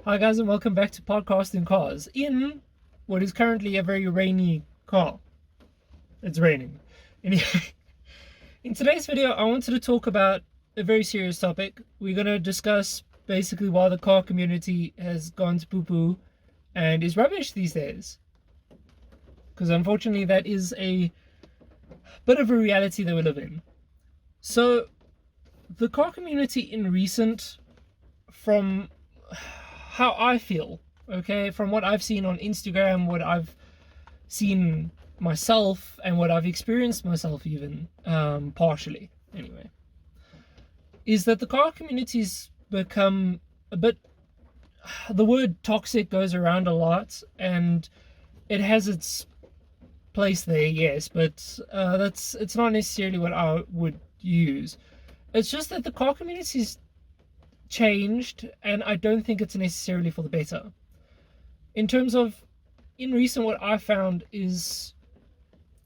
Hi guys and welcome back to Podcasting Cars in what is currently a very rainy car. It's raining. Anyway, in today's video I wanted to talk about a very serious topic. We're going to discuss basically why the car community has gone to poo-poo and is rubbish these days. Because unfortunately that is a bit of a reality that we live in. So, the car community in recent, from how I feel, okay, from what I've seen on Instagram, what I've seen myself, and what I've experienced myself even, partially, anyway, is that the car community's become a bit, the word toxic goes around a lot, and it has its place there, yes, but it's not necessarily what I would use. It's just that the car community's changed, and I don't think it's necessarily for the better. In terms of, in recent, what I found is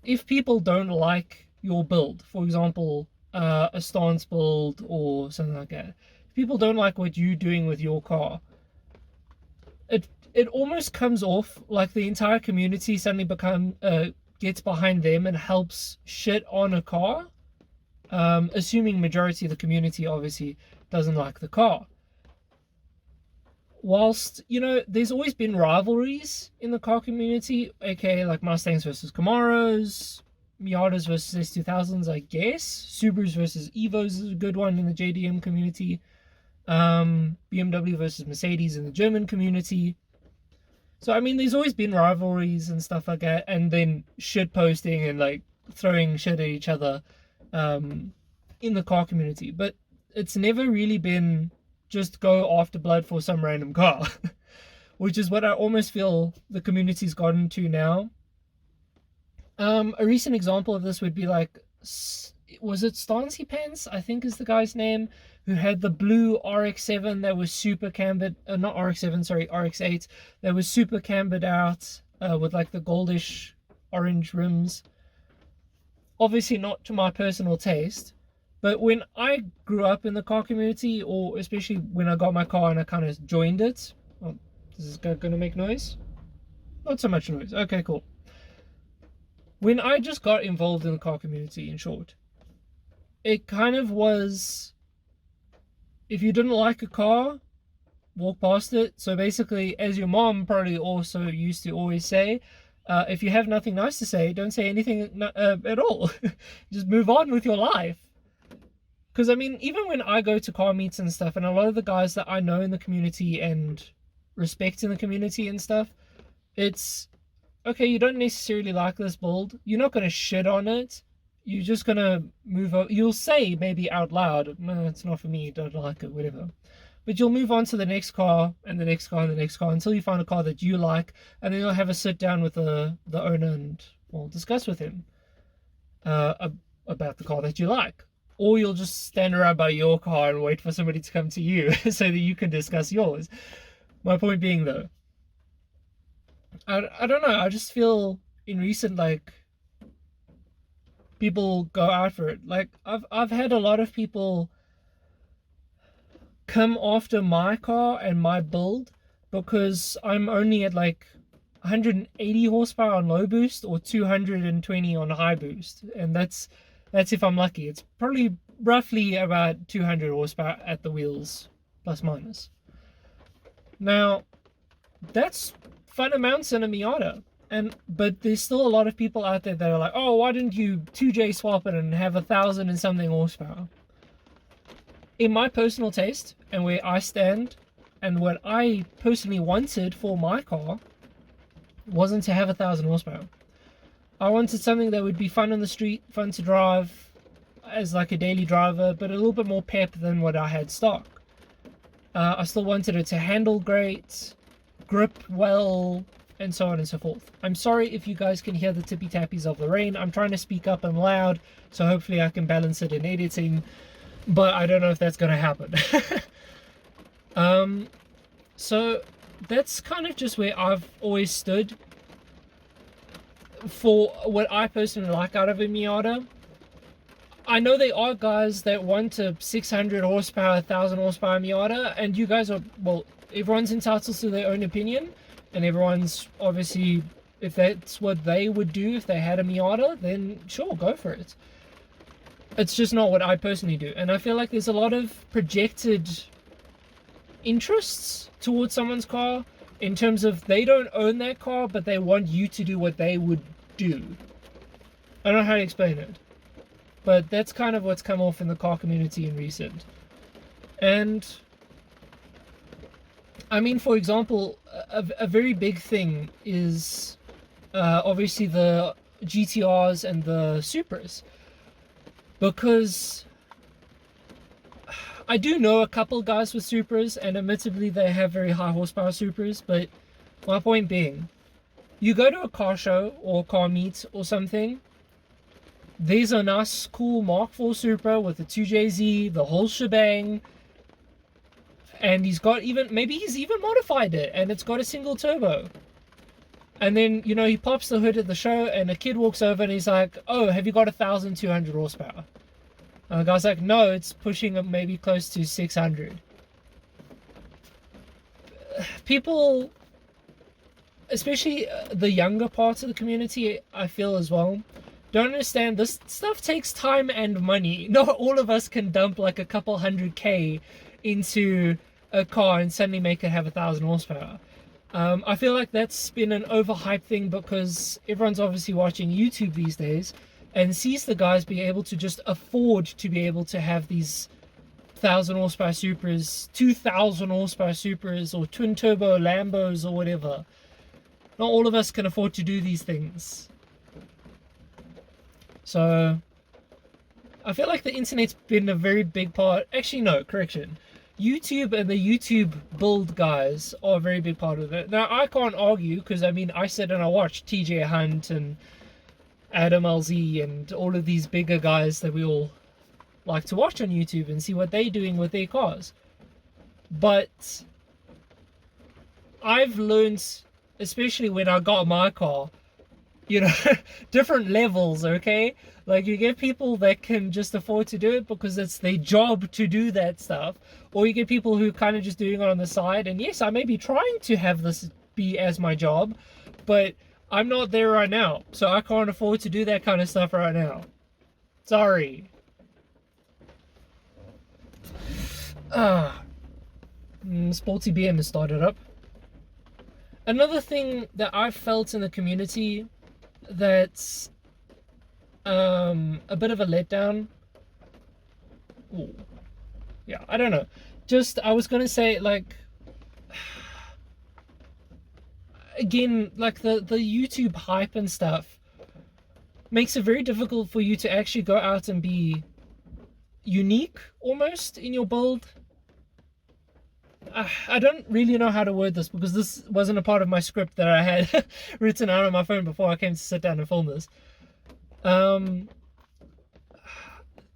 if people don't like your build, for example, a stance build or something like that, if people don't like what you're doing with your car, it almost comes off like the entire community suddenly gets behind them and helps shit on a car, assuming majority of the community obviously doesn't like the car. Whilst, there's always been rivalries in the car community, aka like Mustangs versus Camaros, Miatas versus S2000s, I guess. Subarus versus Evos is a good one in the JDM community. BMW versus Mercedes in the German community. So, I mean, there's always been rivalries and stuff like that, and then shit posting and like throwing shit at each other in the car community. But it's never really been just go after blood for some random car, which is what I almost feel the community's gotten to now. A recent example of this would be like, was it Stancy Pants, I think is the guy's name, who had the blue RX-7 that was super cambered, not RX-7, sorry, RX-8, that was super cambered out with like the goldish orange rims. Obviously not to my personal taste, but when I grew up in the car community, or especially when I got my car and I kind of joined it, oh, this is going to make noise? Not so much noise. Okay, cool. When I just got involved in the car community, in short, it kind of was, if you didn't like a car, walk past it. So basically, as your mom probably also used to always say, if you have nothing nice to say, don't say anything at all. Just move on with your life. Because, I mean, even when I go to car meets and stuff, and a lot of the guys that I know in the community and respect in the community and stuff, it's, okay, you don't necessarily like this build. You're not going to shit on it. You're just going to move on. You'll say maybe out loud, no, it's not for me, don't like it, whatever. But you'll move on to the next car, and the next car, and the next car, until you find a car that you like, and then you'll have a sit down with the owner and, well, discuss with him about the car that you like. Or you'll just stand around by your car and wait for somebody to come to you so that you can discuss yours. My point being, though, I don't know, I just feel in recent, like, people go out for it. Like, I've had a lot of people come after my car and my build because I'm only at like 180 horsepower on low boost or 220 on high boost, and that's if I'm lucky. It's probably roughly about 200 horsepower at the wheels, plus minus. Now, that's fun amounts in a Miata, but there's still a lot of people out there that are like, oh, why didn't you 2J swap it and have 1,000 and something horsepower? In my personal taste, and where I stand, and what I personally wanted for my car, wasn't to have 1,000 horsepower. I wanted something that would be fun on the street, fun to drive as like a daily driver, but a little bit more pep than what I had stock. I still wanted it to handle great, grip well, and so on and so forth. I'm sorry if you guys can hear the tippy tappies of the rain. I'm trying to speak up and loud, so hopefully I can balance it in editing, but I don't know if that's going to happen. So that's kind of just where I've always stood for what I personally like out of a Miata. I know there are guys that want a 600 horsepower, 1,000 horsepower Miata, and you guys are, well, everyone's entitled to their own opinion, and everyone's obviously, if that's what they would do if they had a Miata, then sure, go for it. It's just not what I personally do, and I feel like there's a lot of projected interests towards someone's car in terms of they don't own that car, but they want you to do what they would do. I don't know how to explain it, but that's kind of what's come off in the car community in recent. And I mean, for example, a very big thing is obviously the GTRs and the Supras, because I do know a couple guys with Supras, and admittedly they have very high horsepower Supras, but my point being, you go to a car show or car meet or something, there's a nice cool Mark IV Supra with the 2JZ, the whole shebang, and he's got maybe he's even modified it, and it's got a single turbo. And then, you know, he pops the hood at the show, and a kid walks over and he's like, oh, have you got 1,200 horsepower? And the guy's like, no, it's pushing maybe close to 600. People, especially the younger parts of the community, I feel as well, don't understand this stuff takes time and money. Not all of us can dump like a couple 100K into a car and suddenly make it have 1,000 horsepower. I feel like that's been an overhyped thing because everyone's obviously watching YouTube these days and sees the guys be able to just afford to be able to have these 1,000 horsepower Supras, 2,000 horsepower Supras, or twin turbo Lambos or whatever. Not all of us can afford to do these things. So I feel like the internet's been a very big part. Actually, no, correction. YouTube and the YouTube build guys are a very big part of it. Now, I can't argue because, I mean, I sit and I watch TJ Hunt and Adam LZ and all of these bigger guys that we all like to watch on YouTube and see what they're doing with their cars. But I've learned, especially when I got my car, you know, different levels, okay? Like, you get people that can just afford to do it because it's their job to do that stuff, or you get people who kind of just doing it on the side. And yes, I may be trying to have this be as my job, but I'm not there right now, so I can't afford to do that kind of stuff right now. Sorry. Sporty BM has started up. Another thing that I've felt in the community that's a bit of a letdown. Ooh. Yeah, I don't know. Just, I was gonna say, like, again, like the YouTube hype and stuff makes it very difficult for you to actually go out and be unique almost in your build. I don't really know how to word this because this wasn't a part of my script that I had written out on my phone before I came to sit down and film this.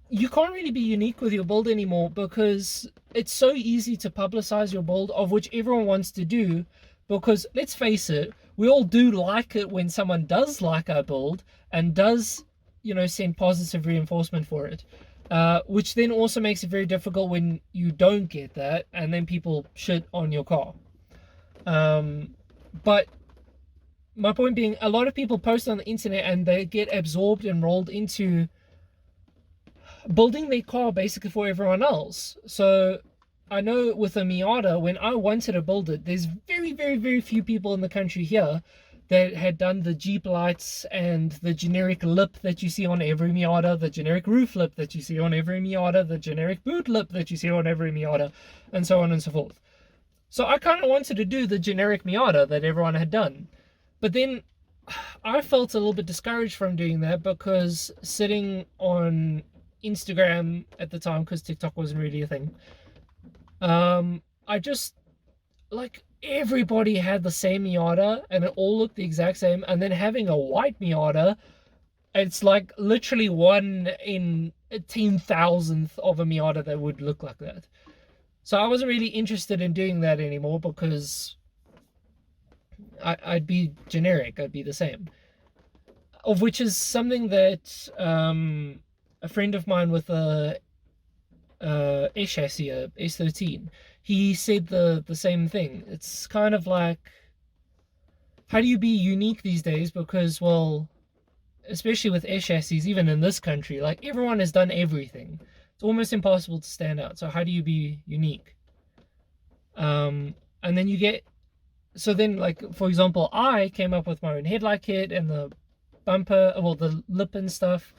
You can't really be unique with your build anymore because it's so easy to publicize your build, of which everyone wants to do, because let's face it, we all do like it when someone does like our build and does, you know, send positive reinforcement for it. Which then also makes it very difficult when you don't get that and then people shit on your car. But my point being, a lot of people post on the internet and they get absorbed and rolled into building their car basically for everyone else. So I know with a Miata, when I wanted to build it, there's very, very, very few people in the country here that had done the Jeep lights and the generic lip that you see on every Miata, the generic roof lip that you see on every Miata, the generic boot lip that you see on every Miata, and so on and so forth. So I kind of wanted to do the generic Miata that everyone had done. But then I felt a little bit discouraged from doing that because sitting on Instagram at the time, because TikTok wasn't really a thing, I just, like, everybody had the same Miata and it all looked the exact same, and then having a white Miata, it's like literally 1 in 10,000th of a Miata that would look like that. So I wasn't really interested in doing that anymore because I'd be generic, I'd be the same. Of which is something that a friend of mine with a S chassis, a S13, he said the same thing. It's kind of like, how do you be unique these days? Because, well, especially with air chassis, even in this country, like everyone has done everything. It's almost impossible to stand out. So how do you be unique? And then you get, so then, like, for example, I came up with my own headlight kit and the bumper, well, the lip and stuff,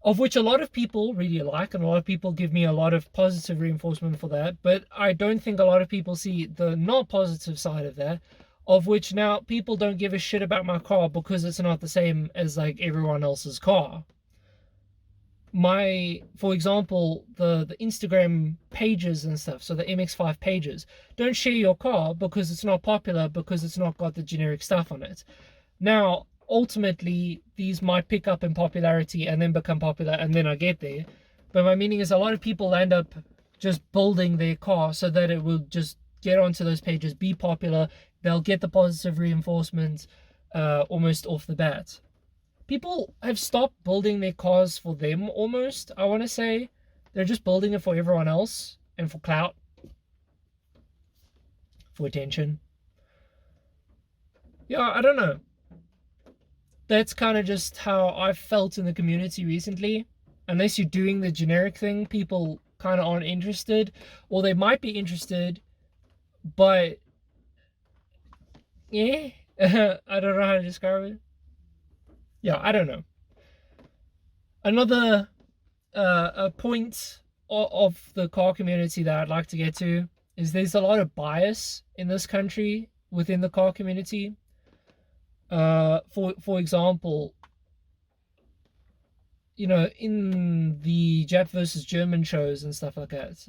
of which a lot of people really like, and a lot of people give me a lot of positive reinforcement for that. But I don't think a lot of people see the not positive side of that, of which now people don't give a shit about my car because it's not the same as like everyone else's car. For example, the Instagram pages and stuff, so the MX5 pages, don't share your car because it's not popular, because it's not got the generic stuff on it. Now, ultimately, these might pick up in popularity and then become popular, and then I get there. But my meaning is, a lot of people end up just building their car so that it will just get onto those pages, be popular. They'll get the positive reinforcement almost off the bat. People have stopped building their cars for them almost, I want to say. They're just building it for everyone else and for clout, for attention. Yeah, I don't know. That's kind of just how I've felt in the community recently. Unless you're doing the generic thing, people kind of aren't interested. Or they might be interested, but yeah, I don't know how to describe it. Yeah, I don't know. Another a point of the car community that I'd like to get to is there's a lot of bias in this country within the car community. For example, you know, in the Jap versus German shows and stuff like that,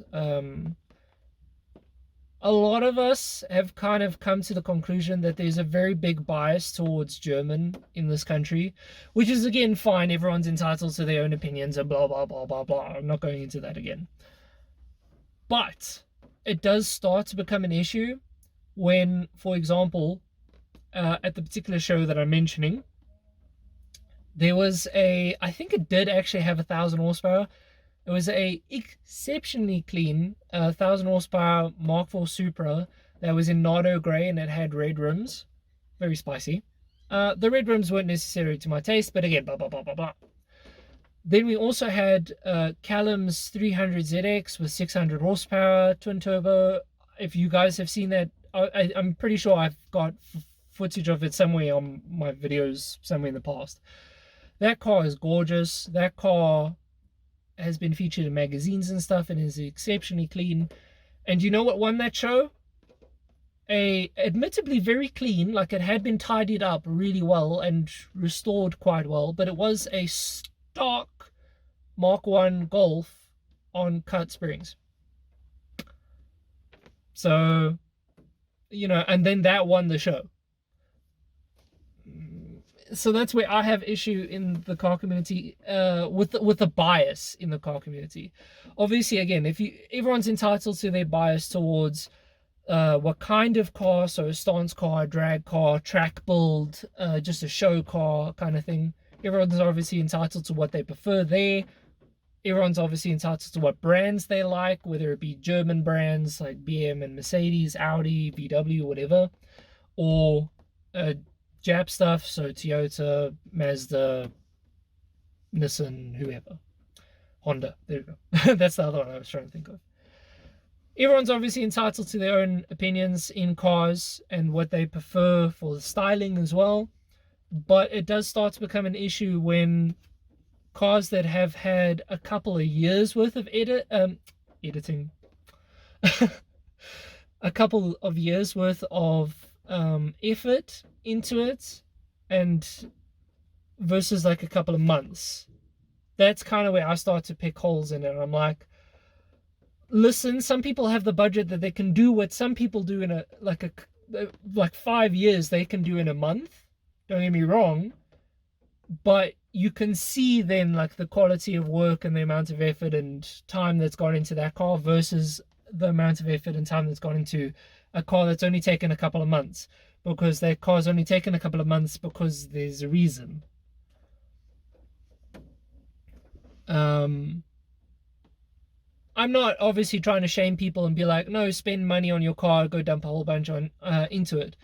a lot of us have kind of come to the conclusion that there's a very big bias towards German in this country, which is, again, fine. Everyone's entitled to their own opinions and blah, blah, blah, blah, blah. I'm not going into that again. But it does start to become an issue when, for example, at the particular show that I'm mentioning, there was I think it did actually have 1,000 horsepower. It was a exceptionally clean 1,000 horsepower Mark IV Supra that was in Nardo Grey, and it had red rims. Very spicy. The red rims weren't necessary to my taste, but again, blah, blah, blah, blah, blah. Then we also had Callum's 300ZX with 600 horsepower, twin turbo. If you guys have seen that, I'm pretty sure I've got footage of it somewhere on my videos somewhere in the past. That car is gorgeous. That car has been featured in magazines and stuff and is exceptionally clean. And you know what won that show? Admittedly very clean, like it had been tidied up really well and restored quite well, but it was a stock Mark 1 Golf on cut springs. So, you know, and then that won the show. So that's where I have issue in the car community, with the bias in the car community. Obviously, again, everyone's entitled to their bias towards what kind of car, so a stance car, drag car, track build, just a show car kind of thing. Everyone's obviously entitled to what they prefer there. Everyone's obviously entitled to what brands they like, whether it be German brands like BM and Mercedes, Audi, VW, whatever, or Jap stuff, so Toyota, Mazda, Nissan, whoever. Honda, there we go. That's the other one I was trying to think of. Everyone's obviously entitled to their own opinions in cars and what they prefer for the styling as well. But it does start to become an issue when cars that have had a couple of years worth of editing, a couple of years worth of effort into it, and versus like a couple of months. That's kind of where I start to pick holes in it. I'm like, listen, some people have the budget that they can do what some people do in like 5 years they can do in a month. Don't get me wrong, but you can see then like the quality of work and the amount of effort and time that's gone into that car versus the amount of effort and time that's gone into a car that's only taken a couple of months, because that car's only taken a couple of months because there's a reason. I'm not obviously trying to shame people and be like, no, spend money on your car, go dump a whole bunch on into it.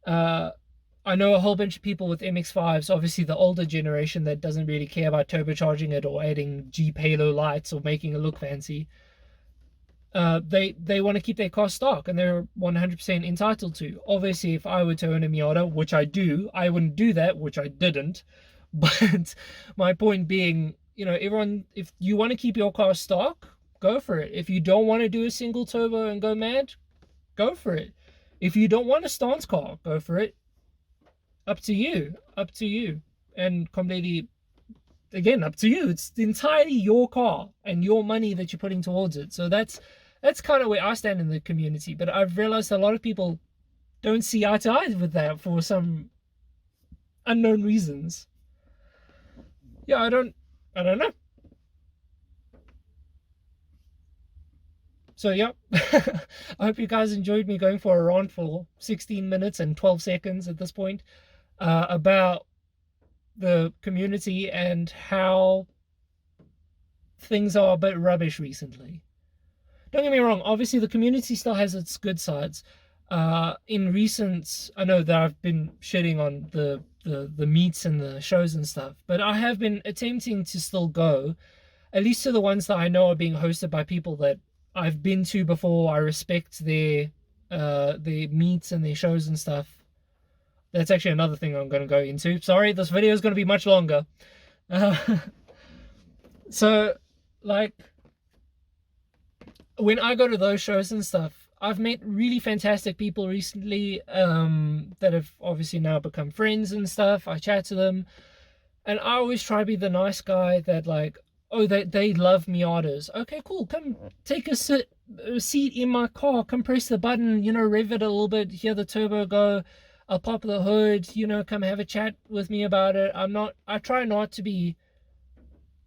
I know a whole bunch of people with MX-5s, obviously the older generation that doesn't really care about turbocharging it or adding Jeep Halo lights or making it look fancy. They want to keep their car stock, and they're 100% entitled to. Obviously, if I were to own a Miata, which I do, I wouldn't do that, which I didn't. But my point being, everyone, if you want to keep your car stock, go for it. If you don't want to do a single turbo and go mad, go for it. If you don't want a stance car, go for it. Up to you. Up to you. And completely, again, up to you. It's entirely your car and your money that you're putting towards it. So that's kind of where I stand in the community. But I've realized a lot of people don't see eye to eye with that for some unknown reasons. Yeah, I don't know. So yeah, I hope you guys enjoyed me going for a rant for 16 minutes and 12 seconds at this point about the community and how things are a bit rubbish recently. Don't get me wrong, obviously the community still has its good sides. In recent, I know that I've been shitting on the meets and the shows and stuff, but I have been attempting to still go, at least to the ones that I know are being hosted by people that I've been to before. I respect their meets and their shows and stuff. That's actually another thing I'm going to go into. Sorry, this video is going to be much longer. So, like, when I go to those shows and stuff, I've met really fantastic people recently that have obviously now become friends and stuff. I chat to them, and I always try to be the nice guy that, like, oh, they love Miatas. Okay, cool. Come take a seat in my car. Come press the button, rev it a little bit, hear the turbo go. I'll pop the hood, come have a chat with me about it. I try not to be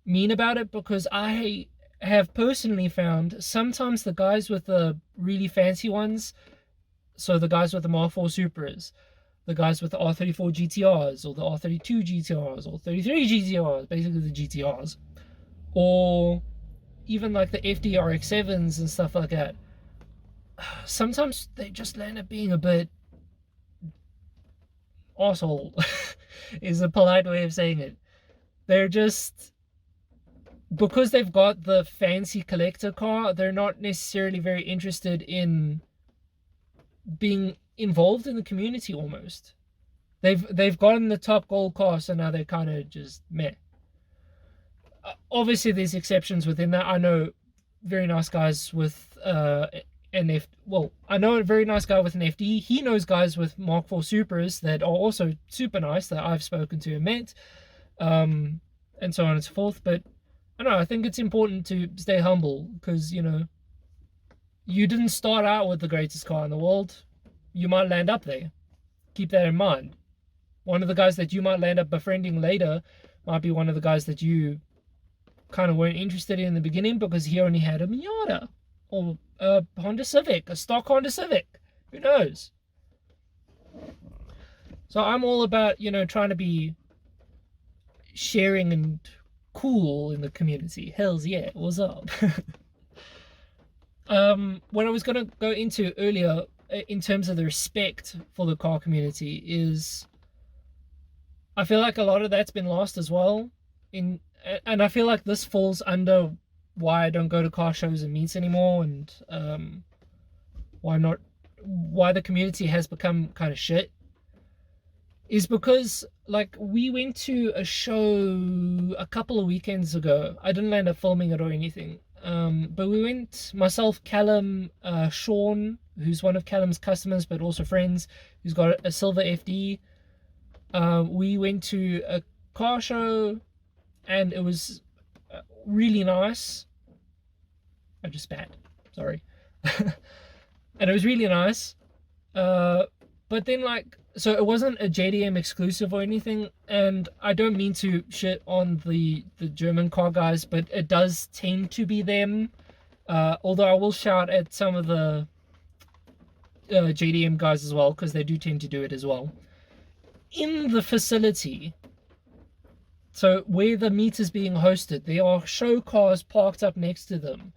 mean about it, because I have personally found sometimes the guys with the really fancy ones, so the guys with the Mark IV Supras, the guys with the R34 GTRs, or the R32 GTRs, or 33 GTRs, basically the GTRs, or even like the FD RX-7s and stuff like that, sometimes they just end up being a bit asshole is a polite way of saying it. They're just, because they've got the fancy collector car, they're not necessarily very interested in being involved in the community. Almost they've gotten the top gold car, so now they're kind of just meh. Obviously there's exceptions within that. I know very nice guys with I know a very nice guy with an FD. He knows guys with Mark IV Supras that are also super nice that I've spoken to and met, and so on and so forth. But I don't know, I think it's important to stay humble, because you didn't start out with the greatest car in the world. You might land up there. Keep that in mind. One of the guys that you might land up befriending later might be one of the guys that you kind of weren't interested in the beginning, because he only had a Miata or a Honda Civic, a stock Honda Civic. Who knows? So I'm all about, trying to be sharing and cool in the community. Hells yeah, what's up? What I was going to go into earlier in terms of the respect for the car community is, I feel like a lot of that's been lost as well. And I feel like this falls under why I don't go to car shows and meets anymore, and why the community has become kind of shit, is because, like, we went to a show a couple of weekends ago. I didn't end up filming it or anything, but we went, myself, Callum, Sean, who's one of Callum's customers but also friends, who's got a silver FD. We went to a car show, and it was really nice. I just spat, sorry. And it was really nice, but then, like, so it wasn't a JDM exclusive or anything, and I don't mean to shit on the German car guys, but it does tend to be them, although I will shout at some of the JDM guys as well, because they do tend to do it as well. In the facility, so where the meet is being hosted, there are show cars parked up next to them.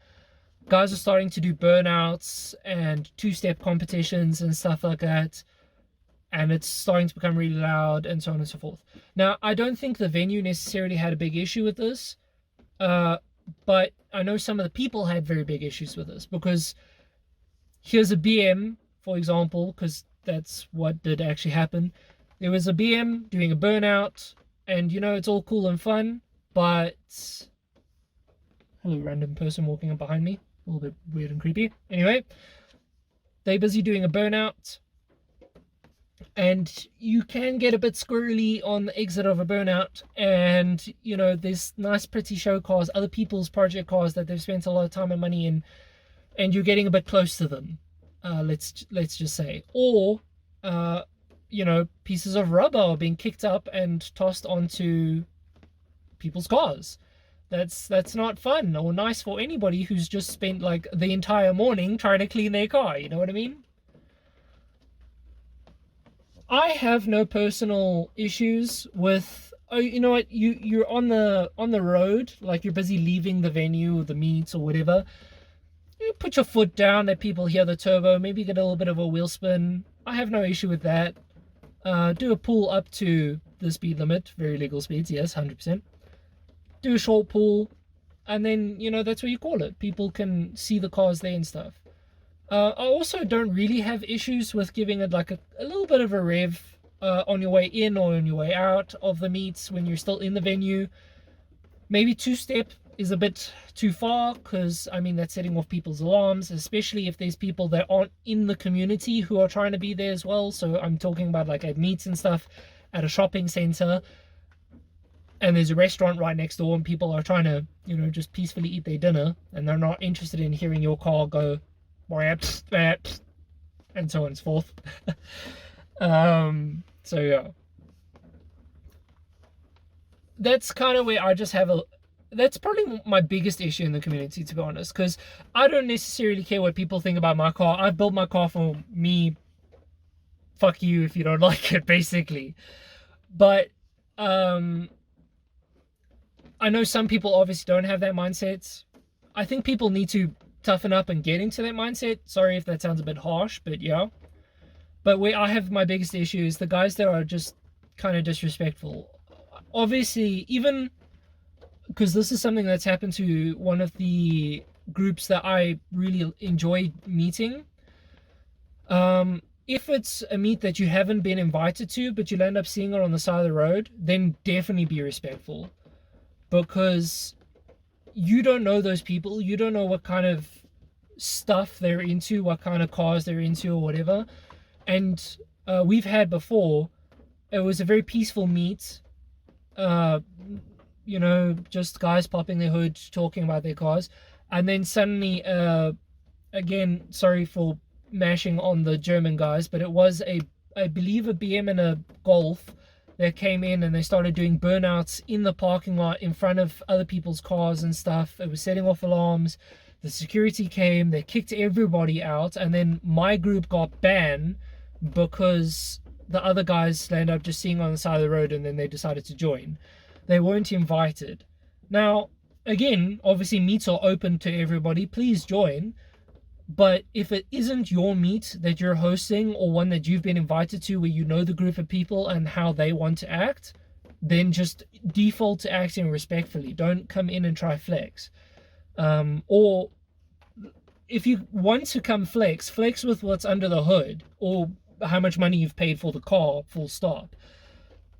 guys are starting to do burnouts and two-step competitions and stuff like that, and it's starting to become really loud and so on and so forth. Now, I don't think the venue necessarily had a big issue with this, but I know some of the people had very big issues with this, because here's a BM, for example, because that's what did actually happen. There was a BM doing a burnout, and it's all cool and fun, but hello, random person walking up behind me, a little bit weird and creepy. Anyway, they're busy doing a burnout, and you can get a bit squirrely on the exit of a burnout, and there's nice pretty show cars, other people's project cars that they've spent a lot of time and money in, and you're getting a bit close to them, let's just say, or pieces of rubber are being kicked up and tossed onto people's cars. That's not fun or nice for anybody who's just spent like the entire morning trying to clean their car, you know what I mean? I have no personal issues with, oh, you know what, you're on the road, like you're busy leaving the venue or the meet or whatever. You put your foot down, let people hear the turbo, maybe get a little bit of a wheel spin. I have no issue with that. Do a pull up to the speed limit, very legal speeds, yes, 100%. Do a short pull, and then that's what you call it. People can see the cars there and stuff. I also don't really have issues with giving it like a little bit of a rev on your way in or on your way out of the meets when you're still in the venue. Maybe two-step is a bit too far, because that's setting off people's alarms, especially if there's people that aren't in the community who are trying to be there as well. So I'm talking about like at meets and stuff, at a shopping center, and there's a restaurant right next door, and people are trying to just peacefully eat their dinner, and they're not interested in hearing your car go and so on and so forth. So yeah, that's kind of where I just have that's probably my biggest issue in the community, to be honest, because I don't necessarily care what people think about my car. I built my car for me. Fuck you if you don't like it, basically. But I know some people obviously don't have that mindset. I think people need to toughen up and get into that mindset. Sorry if that sounds a bit harsh, but yeah. But where I have my biggest issue is the guys that are just kind of disrespectful. Obviously, even because this is something that's happened to one of the groups that I really enjoy meeting. If it's a meet that you haven't been invited to, but you'll end up seeing it on the side of the road, then definitely be respectful. Because you don't know those people. You don't know what kind of stuff they're into, what kind of cars they're into or whatever. And we've had before, it was a very peaceful meet. Just guys popping their hood, talking about their cars. And then suddenly, again, sorry for mashing on the German guys, but it was I believe a BM and a Golf that came in, and they started doing burnouts in the parking lot in front of other people's cars and stuff. It was setting off alarms. The security came, they kicked everybody out, and then my group got banned because the other guys ended up just seeing on the side of the road, and then they decided to join. They weren't invited. Now, again, obviously meets are open to everybody. Please join. But if it isn't your meet that you're hosting, or one that you've been invited to where you know the group of people and how they want to act, then just default to acting respectfully. Don't come in and try flex. Or if you want to come flex with what's under the hood, or how much money you've paid for the car, full stop.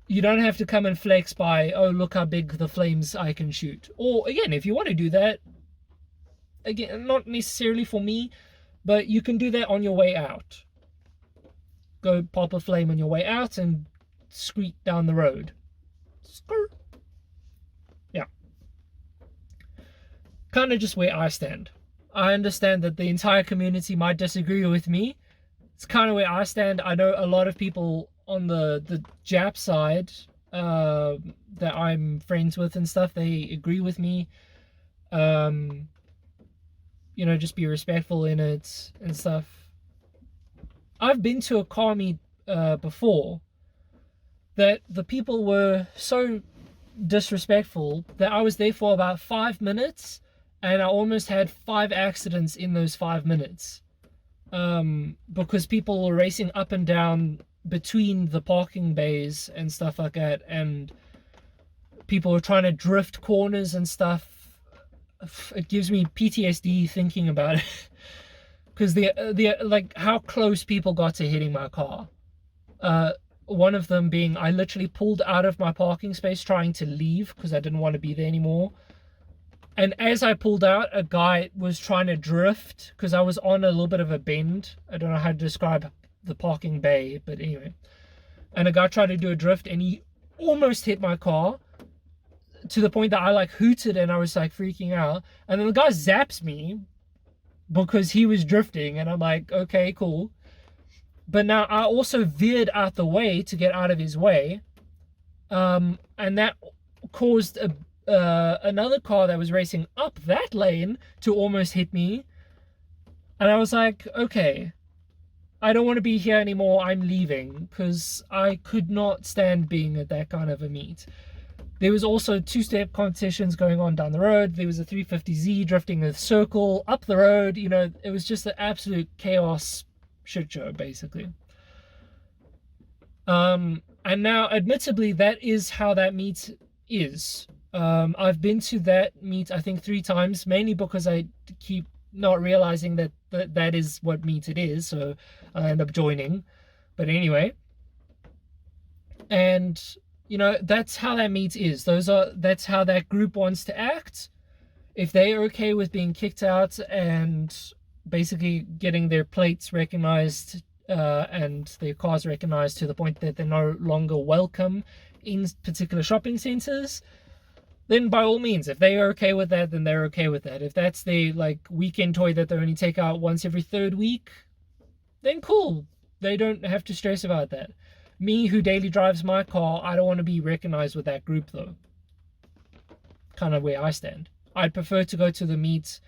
You don't have to come and flex by, oh, look how big the flames I can shoot. Or again, if you want to do that, again, not necessarily for me, but you can do that on your way out. Go pop a flame on your way out and squeak down the road. Skirt. Yeah. Kind of just where I stand. I understand that the entire community might disagree with me. It's kind of where I stand. I know a lot of people on the Jap side that I'm friends with and stuff, they agree with me. Just be respectful in it and stuff. I've been to a car meet before that the people were so disrespectful that I was there for about 5 minutes, and I almost had 5 accidents in those 5 minutes. Because people were racing up and down between the parking bays and stuff like that, and people were trying to drift corners and stuff. It gives me PTSD thinking about it. Because the like how close people got to hitting my car. One of them being, I literally pulled out of my parking space trying to leave because I didn't want to be there anymore. And as I pulled out, a guy was trying to drift because I was on a little bit of a bend. I don't know how to describe the parking bay, but anyway. And a guy tried to do a drift and he almost hit my car to the point that I like hooted and I was like freaking out. And then the guy zaps me because he was drifting, and I'm like, okay, cool. But now I also veered out the way to get out of his way. And that caused another car that was racing up that lane to almost hit me. And I was like, okay, I don't want to be here anymore. I'm leaving, because I could not stand being at that kind of a meet. There was also 2-step competitions going on down the road. There was a 350Z drifting a circle up the road. You know, it was just an absolute chaos shit show, basically. And now, admittedly, that is how that meet is. I've been to that meet, I think, 3 times, mainly because I keep not realizing that that is what meet it is, so I end up joining. But anyway, and you know, that's how that meet is. That's how that group wants to act. If they're okay with being kicked out and basically getting their plates recognized and their cars recognized to the point that they're no longer welcome in particular shopping centers, then by all means, if they are okay with that, then they're okay with that. If that's the like weekend toy that they only take out once every 3rd week, then cool. They don't have to stress about that. Me, who daily drives my car, I don't want to be recognized with that group, though. Kind of where I stand. I'd prefer to go to the meet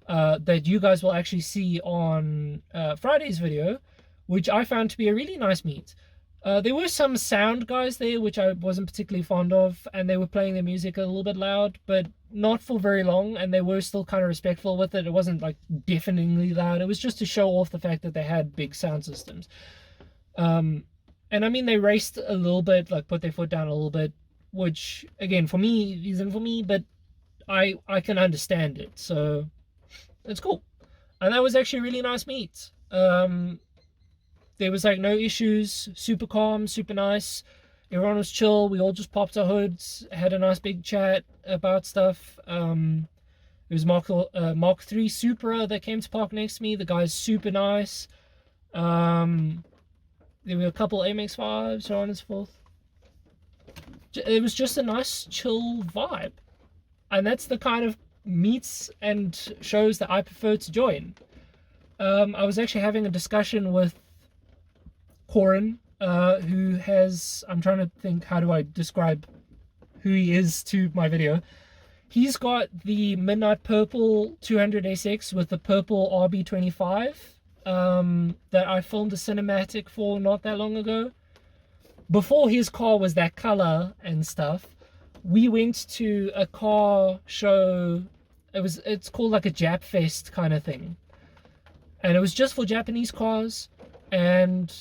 that you guys will actually see on Friday's video, which I found to be a really nice meet. There were some sound guys there, which I wasn't particularly fond of, and they were playing their music a little bit loud, but not for very long, and they were still kind of respectful with it. It wasn't like deafeningly loud. It was just to show off the fact that they had big sound systems. And I mean, they raced a little bit, like put their foot down a little bit, which again, for me, isn't for me, but I can understand it, so it's cool. And that was actually a really nice meet. There was like no issues, super calm, super nice. Everyone was chill. We all just popped our hoods, had a nice big chat about stuff. It was Mark III Supra that came to park next to me. The guy's super nice. There were a couple MX-5s, so on and so forth. It was just a nice, chill vibe. And that's the kind of meets and shows that I prefer to join. I was actually having a discussion with Corin, who has... I'm trying to think, how do I describe who he is to my video. He's got the Midnight Purple 200SX with the purple RB25. That I filmed a cinematic for not that long ago. Before his car was that color and stuff, we went to a car show. It's called like a Jap Fest kind of thing, and it was just for Japanese cars, and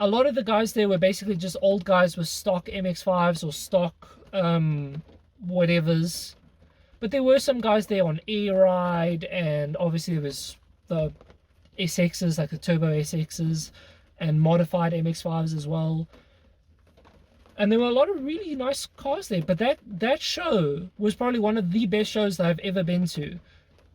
a lot of the guys there were basically just old guys with stock MX-5s or stock whatevers, but there were some guys there on A-Ride, and obviously there was the SXs, like the turbo SXs, and modified MX-5s as well. And there were a lot of really nice cars there. But that show was probably one of the best shows that I've ever been to.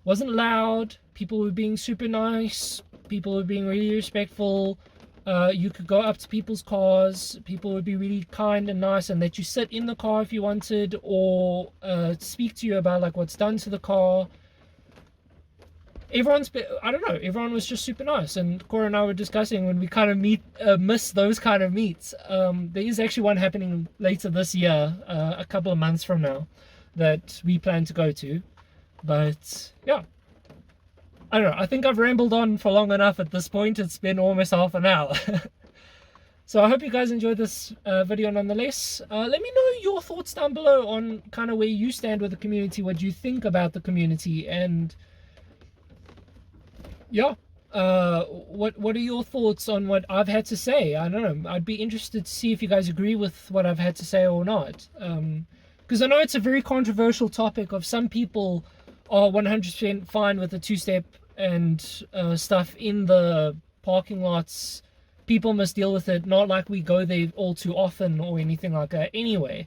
Wasn't loud. People were being super nice. People were being really respectful. You could go up to people's cars. People would be really kind and nice and let you sit in the car if you wanted, or speak to you about like what's done to the car. I don't know, everyone was just super nice, and Cora and I were discussing when we kind of miss those kind of meets. There is actually one happening later this year, a couple of months from now, that we plan to go to. But yeah, I don't know, I think I've rambled on for long enough at this point. It's been almost half an hour. So I hope you guys enjoyed this video nonetheless. Let me know your thoughts down below on kind of where you stand with the community, what you think about the community, and yeah, what are your thoughts on what I've had to say? I don't know. I'd be interested to see if you guys agree with what I've had to say or not. Because I know it's a very controversial topic. Of some people are 100% fine with the two-step and stuff in the parking lots. People must deal with it, not like we go there all too often or anything like that. Anyway,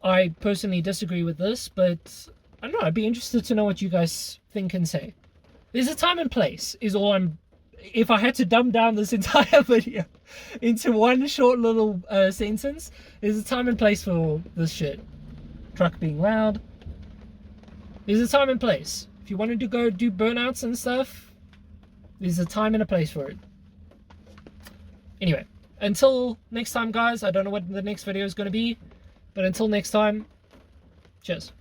I personally disagree with this, but I don't know. I'd be interested to know what you guys think and say. There's a time and place, is all I'm... If I had to dumb down this entire video into one short little sentence, there's a time and place for this shit. Truck being loud. There's a time and place. If you wanted to go do burnouts and stuff, there's a time and a place for it. Anyway, until next time, guys, I don't know what the next video is going to be, but until next time, cheers.